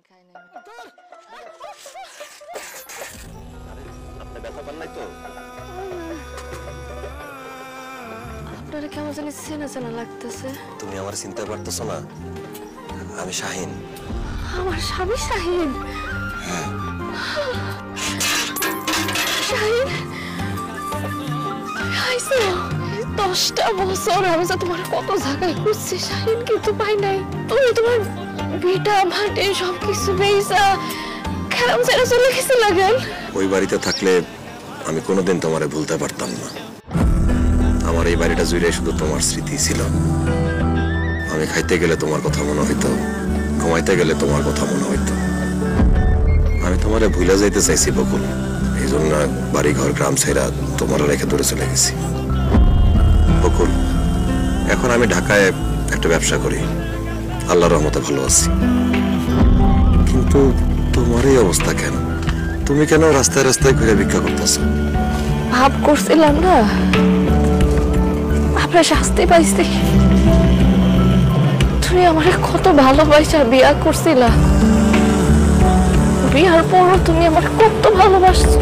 খাই নাই। আপনি ব্যথা পান নাই তো? আপনারা কেমন জানি চেনা চেনা লাগতেছে। তুমি আমার চিনতে পারতেছো না? আমি শাহিন। আমার স্বামী শাহিন। শাহিন, আইসো 10টা বছর আমি যে তোমার কত জায়গায় খুঁজছি শাহিন, কিন্তু পাই নাই। তুমি তোমার ভিটা মাটি সবকিছু বেইসা খেলাম ছেড়ে চলে গেছিল কেন? ওই বাড়িতে থাকলে আমি কোনোদিন তোমারে ভুলতে পারতাম না। আমার এই বাড়িটা জুড়ে শুধু তোমার স্মৃতি ছিল। আমি খাইতে গেলে তোমার কথা মনে হইতো, ঘুমাইতে গেলে তোমার কথা মনে হইতো। আমি তোমারে ভুলে যাইতে চাইছি বকুল, এই জন্য বাড়ি ঘর গ্রাম ছেড়া তোমার রেখে দূরে চলে গেছি। বকুল, এখন আমি ঢাকায় একটা ব্যবসা করি, আল্লাহর রহমতে ভালো আছি। কিন্তু তোমার এই অবস্থা কেন? তুমি কেন রাস্তায় রাস্তায় ঘুরে ভিক্ষা করতেছো? ভাব করছিলাম না আপনার শাস্তি পাইছি। তুমি আমারে কত ভালোবাসা বিয়া করছিলা, বিয়ার পরও তুমি আমার কত ভালোবাসছো।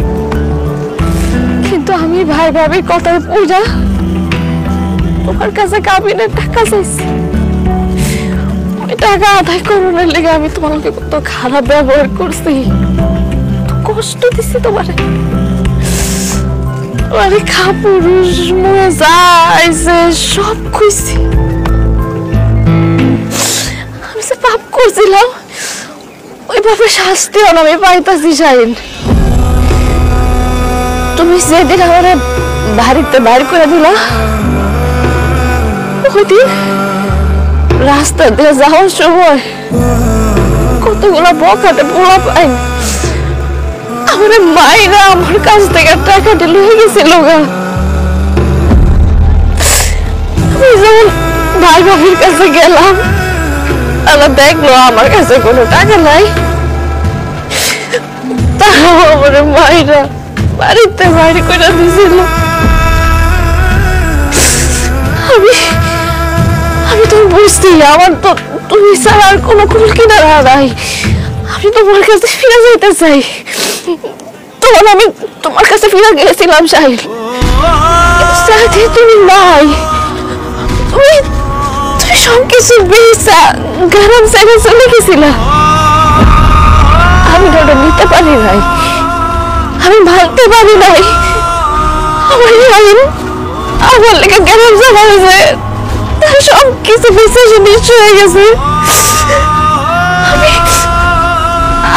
কিন্তু আমি ভাই ভাবির কথায় পূজা তোমার কাছে কাবিনের টাকা চাইছি। ওই টাকা আদায় করানোর লেগে আমি তোমাকে কত খারাপ ব্যবহার করছি, কষ্ট দিছি তোমারে। আরে খাপুরুষ মজা আইছে সব খুঁজছি। আমি যে পাপ করছিলাম ওইভাবে শাস্তিও আমি পাইতাছি শাহিন। তুমি যেদিন আমার বাড়িতে বাইর করে দিলা, ওই দিন রাস্তা দিয়ে যাওয়ার সময় কতগুলো বখাটে পোলা পাই আমার মায়েরা আমার কাছ থেকে টাকাটা লয়ে গেছিল। আমি যখন ভাই ভাবির কাছে গেলাম, তারা দেখলো আমার কাছে কোনো টাকা নাই। তারাও আমার মায়েরা বাড়িতে বাইরে করে দিয়েছিল। আমি তো বুঝছি আমার তো তুমি ছাড়া আর কোনো কুল কিনারা নাই। আমি তোমার কাছে ফিরে যেতে চাই। তখন আমি তোমার কাছে ফিরে গেছিলাম শাহিন, সাথে তুমি নাই। তুমি সবকিছু বেচা গ্রাম ছেড়ে চলে গেছিলা। আমি ওটা নিতে পারি নাই, আমি ভাবতে পারি নাই আমার শাহিন আমার লেগে গ্রাম যাওয়া হয়েছে। তার সবকিছু বেচে নিঃস্ব হয়ে গেছে।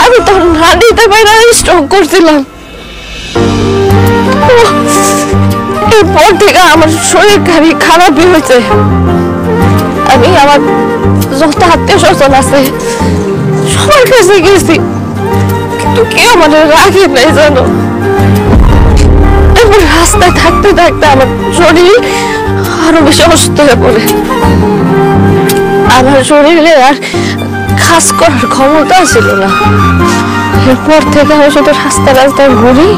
আমি তো না দিতে পারি না, স্ট্রোক করছিলাম। এরপর থেকে আমার শরীর খারাপই হয়েছে। আমি আমার যত আত্মীয় স্বজন আছে সবার কাছে গেছি, কিন্তু কেউ আমাদের রাখে নাই জানো। এরপর রাস্তায় থাকতে থাকতে আমার শরীর আরো বেশি অসুস্থ হয়ে পড়ে। আমার শরীরে আর কাজ করার ক্ষমতা ছিল না। এরপর থেকে আমি শুধু রাস্তায় রাস্তায় ঘুরি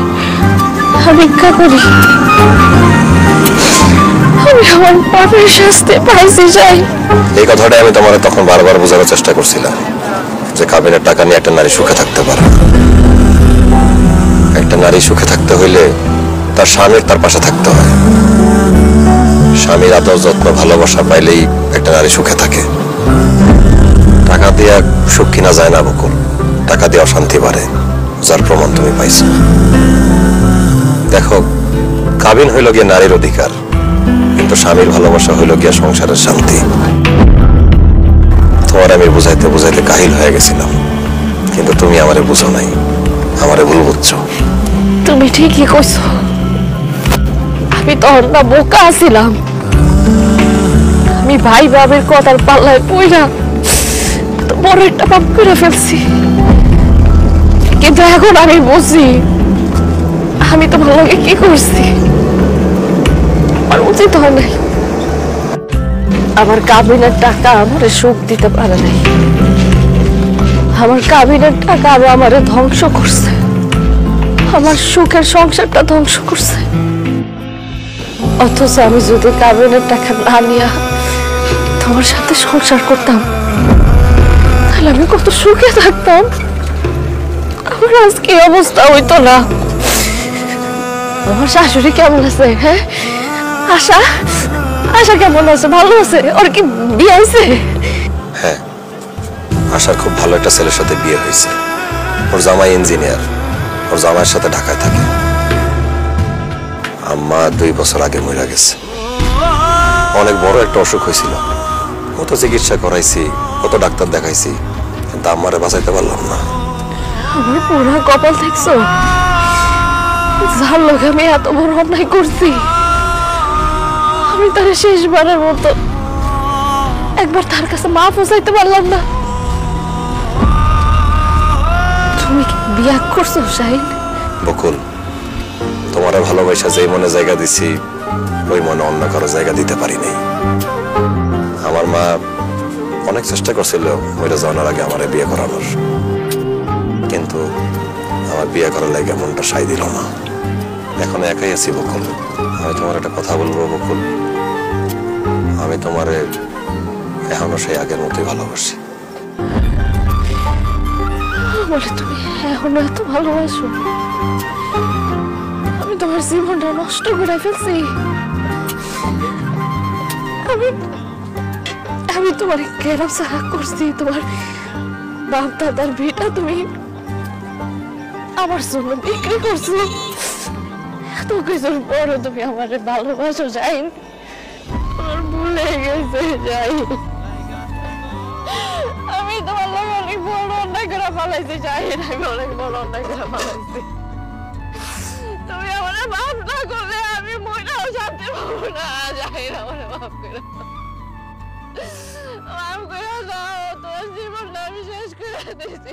আর ভিক্ষা করি। আমি আমার পাপের শাস্তি পাইছি চাই। এই কথাটা আমি তোমার তখন বারবার বোঝানোর চেষ্টা করছিলাম যে কাবিনের টাকা নিয়ে একটা নারী সুখে থাকতে পারে। একটা নারী সুখে থাকতে হইলে তার স্বামীর তার পাশে থাকতে হয়। স্বামীর আদর যত্ন ভালোবাসা পাইলেই একটা নারী সুখে থাকে। টাকা দিয়ে সুখ কিনা যায় না বকুল, টাকা দিয়ে অশান্তি বাড়ে, যার প্রমাণ তুমি পাইছো। দেখো, কাবিন হইল গিয়ে নারীর অধিকার, কিন্তু স্বামীর ভালোবাসা হইল গিয়া সংসারের শান্তি। তোমার আমি বুঝাইতে বুঝাইতে কাহিল হয়ে গেছিলাম, কিন্তু তুমি আমারে বুঝো নাই, আমারে ভুল বুঝছো। তুমি ঠিকই কইছো, আমি তখন না বোকা ছিলাম। আমি ভাই বাবের কথার পাল্লায় পইরা বড় একটা পাপ করে ফেলছি। কিন্তু এখন আমি বুঝি আমি তোমার লগে কি করছি। আমার উচিত হয় নাই। আমার কাবিনের টাকা আমার সুখ দিতে পারে নাই। আমার কাবিনের টাকা আরো আমার ধ্বংস করছে, আমার সুখের সংসারটা ধ্বংস করছে। অথচ আমি যদি কাবিনের টাকা না নিয়া তোমার সাথে সংসার করতাম, তাহলে আমি কত সুখে থাকতাম, আমার আজকে এই অবস্থা হইতো না। আমার শাশুড়ি কেমন আছে? হ্যাঁ, আশা আশা কেমন আছে? ভালো আছে? ওর কি বিয়ে হয়েছে? হ্যাঁ, আশার খুব ভালো একটা ছেলের সাথে বিয়ে হয়েছে। ওর জামাই ইঞ্জিনিয়ার, ওর জামাইয়ের সাথে ঢাকায় থাকে। আম্মা 2 বছর আগে মরে গেছে। অনেক বড় একটা অসুখ হয়েছিল, কত চিকিৎসা করাইছি, কত ডাক্তার দেখাইছি, কিন্তু আম্মারে বাঁচাইতে পারলাম না। আমার পুরা কপাল দেখছো, যার লোক আমি এত বড় অন্যায় করছি, আমি তার শেষবারের মতো একবার তার কাছে মাফও চাইতে পারলাম না। তুমি কি বিয়ে করছো শাহিন? বকুল, তোমারে ভালোবাসা যেই মনে জায়গা দিছি, ওই মনে অন্য কারো জায়গা দিতে পারি নাই। আমার মা অনেক চেষ্টা করছিল ওইটা জানার আগে আমার বিয়ে করানোর, কিন্তু আমার বিয়ে করার লাগে মনটা সাই দিল না। এখন একাই আছি বকুল। আমি তোমার একটা কথা বলবো বকুল, আমি তোমারে এখনো সেই আগের মতোই ভালোবাসি। বলে তুমি এখনো এত ভালোবাসো? আমি তোমার জীবনটা নষ্ট করে ফেলছি। আমি তোমার কেন সাহা করছি? তোমার বাপ দাদার ভিটা তুমি আমার জন্য বিক্রি করছো। এত কিছুর পরও তুমি আমার ভালোবাসো যাই, তোমার ভুলে গেছে যাই। আমি তোমার লোক অনেক বড় অন্যায় করে ফেলাইছি যাই, আমি অনেক বড় অন্যায় করে ফেলাইছি। তুমি আমার মাফ না করলে আমি মইরাও শান্তি পাবো না। যাই না, আমার মাফ করে মাফ করে দাও, তোমার জীবনটা আমি শেষ করে দিয়েছি।